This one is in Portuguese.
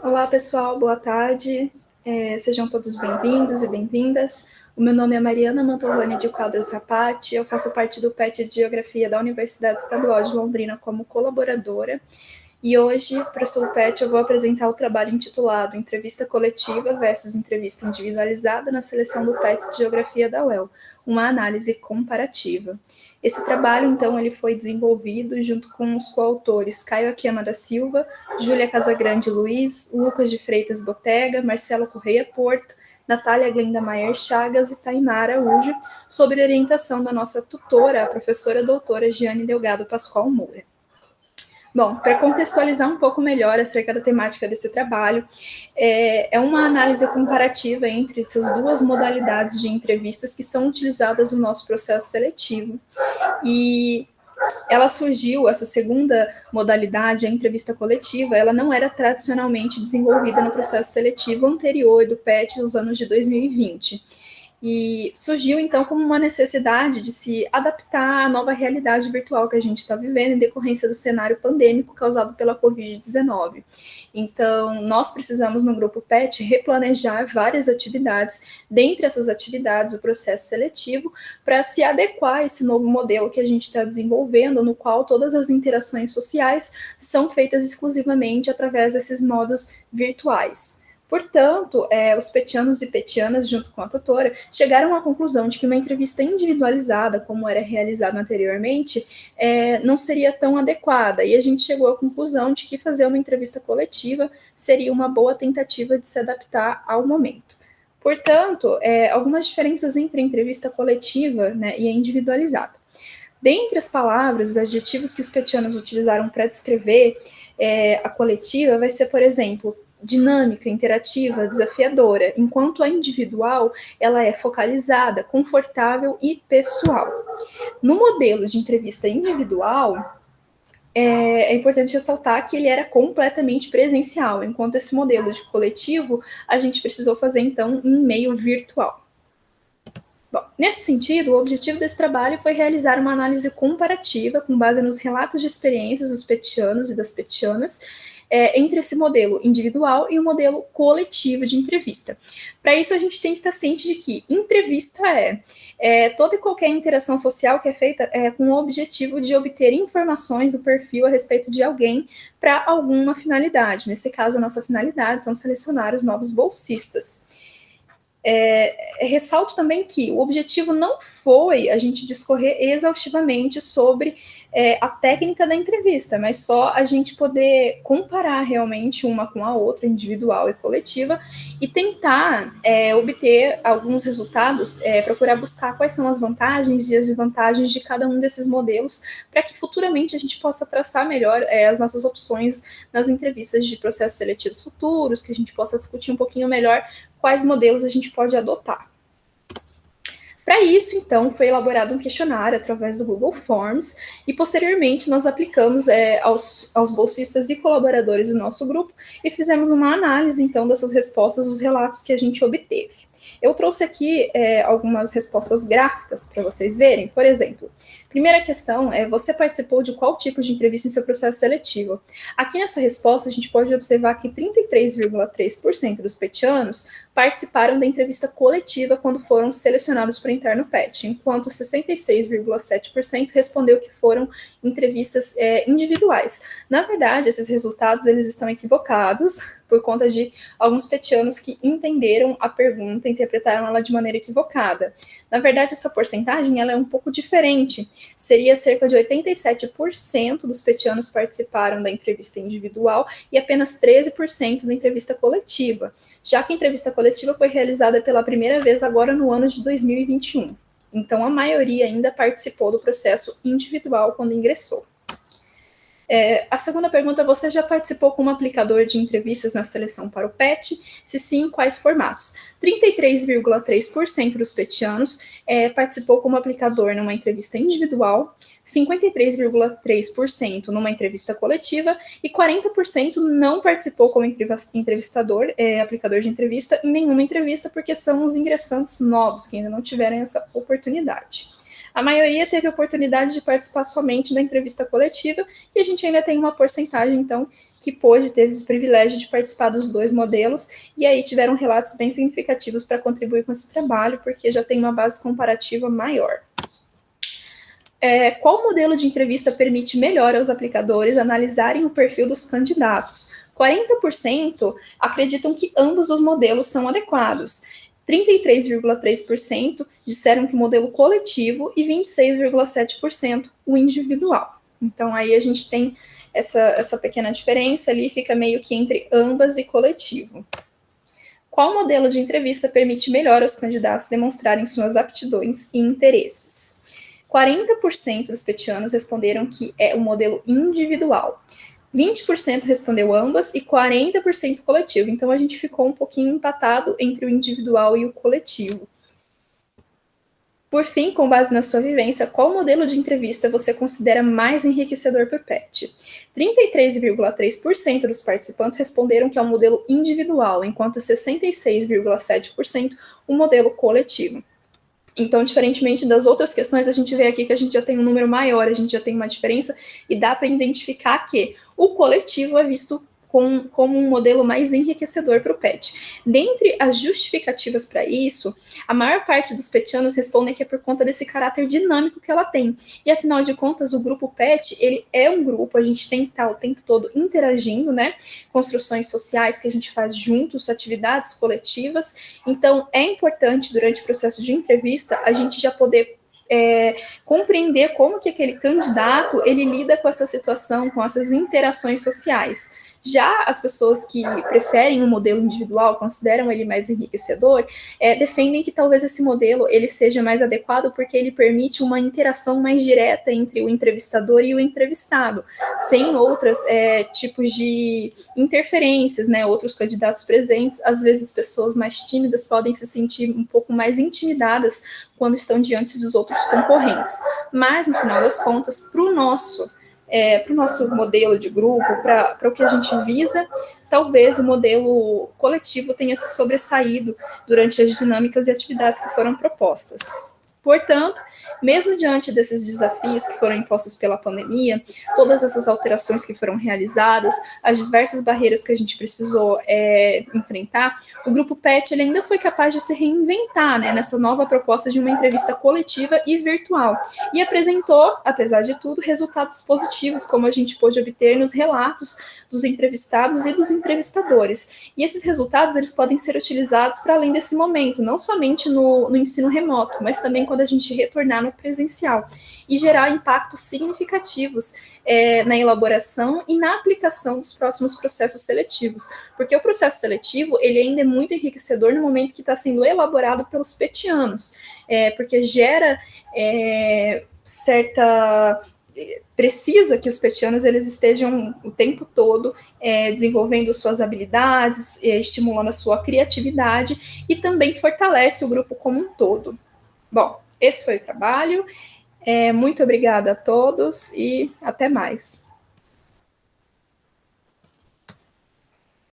Olá, pessoal, boa tarde. Sejam todos bem-vindos e bem-vindas. O meu nome é Mariana Mantovani de Quadros Rapati, eu faço parte do PET de Geografia da Universidade Estadual de Londrina como colaboradora. E hoje, para o Sulpet, eu vou apresentar o trabalho intitulado Entrevista Coletiva versus Entrevista Individualizada na seleção do PET de Geografia da UEL, uma análise comparativa. Esse trabalho, então, ele foi desenvolvido junto com os coautores Caio Akiyama da Silva, Júlia Casagrande Luiz, Lucas de Freitas Botega, Marcelo Correia Porto, Natália Glenda Maier Chagas e Tainara Araújo, sob orientação da nossa tutora, a professora doutora Giane Delgado Pascoal Moura. Bom, para contextualizar um pouco melhor acerca da temática desse trabalho, é uma análise comparativa entre essas duas modalidades de entrevistas que são utilizadas no nosso processo seletivo. E ela surgiu, essa segunda modalidade, a entrevista coletiva, ela não era tradicionalmente desenvolvida no processo seletivo anterior do PET nos anos de 2020. E surgiu, então, como uma necessidade de se adaptar à nova realidade virtual que a gente está vivendo em decorrência do cenário pandêmico causado pela Covid-19. Então, nós precisamos, no grupo PET, replanejar várias atividades, dentre essas atividades, o processo seletivo, para se adequar a esse novo modelo que a gente está desenvolvendo, no qual todas as interações sociais são feitas exclusivamente através desses modos virtuais. Portanto, os petianos e petianas, junto com a tutora, chegaram à conclusão de que uma entrevista individualizada, como era realizada anteriormente, não seria tão adequada. E a gente chegou à conclusão de que fazer uma entrevista coletiva seria uma boa tentativa de se adaptar ao momento. Portanto, algumas diferenças entre a entrevista coletiva, né, e a individualizada. Dentre as palavras, os adjetivos que os petianos utilizaram para descrever a coletiva vai ser, por exemplo, dinâmica, interativa, desafiadora, enquanto a individual ela é focalizada, confortável e pessoal. No modelo de entrevista individual, é importante ressaltar que ele era completamente presencial, enquanto esse modelo de coletivo a gente precisou fazer então em meio virtual. Bom, nesse sentido, o objetivo desse trabalho foi realizar uma análise comparativa com base nos relatos de experiências dos petianos e das petianas entre esse modelo individual e o modelo coletivo de entrevista. Para isso, a gente tem que estar ciente de que entrevista toda e qualquer interação social que é feita com o objetivo de obter informações do perfil a respeito de alguém para alguma finalidade. Nesse caso, a nossa finalidade são selecionar os novos bolsistas. Ressalto também que o objetivo não foi a gente discorrer exaustivamente sobre a técnica da entrevista, mas só a gente poder comparar realmente uma com a outra, individual e coletiva, e tentar obter alguns resultados, procurar buscar quais são as vantagens e as desvantagens de cada um desses modelos, para que futuramente a gente possa traçar melhor as nossas opções nas entrevistas de processos seletivos futuros, que a gente possa discutir um pouquinho melhor quais modelos a gente pode adotar. Para isso, então, foi elaborado um questionário através do Google Forms e, posteriormente, nós aplicamos aos bolsistas e colaboradores do nosso grupo e fizemos uma análise, então, dessas respostas, os relatos que a gente obteve. Eu trouxe aqui algumas respostas gráficas para vocês verem. Por exemplo, primeira questão é: você participou de qual tipo de entrevista em seu processo seletivo? Aqui nessa resposta, a gente pode observar que 33,3% dos petianos participaram da entrevista coletiva quando foram selecionados para entrar no PET, enquanto 66,7% respondeu que foram entrevistas individuais. Na verdade, esses resultados eles estão equivocados por conta de alguns petianos que entenderam a pergunta, interpretaram ela de maneira equivocada. Na verdade, essa porcentagem ela é um pouco diferente. Seria cerca de 87% dos petianos participaram da entrevista individual e apenas 13% da entrevista coletiva, já que a entrevista coletiva foi realizada pela primeira vez agora no ano de 2021. Então, a maioria ainda participou do processo individual quando ingressou. A segunda pergunta: você já participou como aplicador de entrevistas na seleção para o PET? Se sim, quais formatos? 33,3% dos petianos participou como aplicador numa entrevista individual, 53,3% numa entrevista coletiva e 40% não participou como entrevistador, aplicador de entrevista, em nenhuma entrevista, porque são os ingressantes novos que ainda não tiveram essa oportunidade. A maioria teve a oportunidade de participar somente da entrevista coletiva, e a gente ainda tem uma porcentagem, então, que teve o privilégio de participar dos dois modelos, e aí tiveram relatos bem significativos para contribuir com esse trabalho, porque já tem uma base comparativa maior. Qual modelo de entrevista permite melhor aos aplicadores analisarem o perfil dos candidatos? 40% acreditam que ambos os modelos são adequados. 33,3% disseram que o modelo coletivo e 26,7% o individual. Então, aí a gente tem essa pequena diferença ali, fica meio que entre ambas e coletivo. Qual modelo de entrevista permite melhor aos candidatos demonstrarem suas aptidões e interesses? 40% dos petianos responderam que é o modelo individual. 20% respondeu ambas e 40% coletivo. Então, a gente ficou um pouquinho empatado entre o individual e o coletivo. Por fim, com base na sua vivência, qual modelo de entrevista você considera mais enriquecedor para o PET? 33,3% dos participantes responderam que é o modelo individual, enquanto 66,7% o modelo coletivo. Então, diferentemente das outras questões, a gente vê aqui que a gente já tem um número maior, a gente já tem uma diferença, e dá para identificar que o coletivo é visto como um modelo mais enriquecedor para o PET. Dentre as justificativas para isso, a maior parte dos petianos respondem que é por conta desse caráter dinâmico que ela tem. E afinal de contas, o grupo PET, ele é um grupo, a gente tem que estar o tempo todo interagindo, né? Construções sociais que a gente faz juntos, atividades coletivas. Então, é importante, durante o processo de entrevista, a gente já poder compreender como que aquele candidato ele lida com essa situação, com essas interações sociais. Já as pessoas que preferem um modelo individual, consideram ele mais enriquecedor, defendem que talvez esse modelo ele seja mais adequado porque ele permite uma interação mais direta entre o entrevistador e o entrevistado, sem outros tipos de interferências, né? Outros candidatos presentes, às vezes pessoas mais tímidas podem se sentir um pouco mais intimidadas quando estão diante dos outros concorrentes. Mas, no final das contas, para o nosso modelo de grupo, para o que a gente visa, talvez o modelo coletivo tenha se sobressaído durante as dinâmicas e atividades que foram propostas. Portanto, mesmo diante desses desafios que foram impostos pela pandemia, todas essas alterações que foram realizadas, as diversas barreiras que a gente precisou enfrentar, o Grupo PET ele ainda foi capaz de se reinventar, né, nessa nova proposta de uma entrevista coletiva e virtual, e apresentou, apesar de tudo, resultados positivos, como a gente pôde obter nos relatos dos entrevistados e dos entrevistadores. E esses resultados eles podem ser utilizados para além desse momento, não somente no ensino remoto, mas também quando a gente retornar no presencial, e gerar impactos significativos na elaboração e na aplicação dos próximos processos seletivos, porque o processo seletivo ele ainda é muito enriquecedor no momento que está sendo elaborado pelos petianos, porque gera precisa que os petianos eles estejam o tempo todo desenvolvendo suas habilidades, estimulando a sua criatividade, e também fortalece o grupo como um todo. Bom, esse foi o trabalho. Muito obrigada a todos e até mais.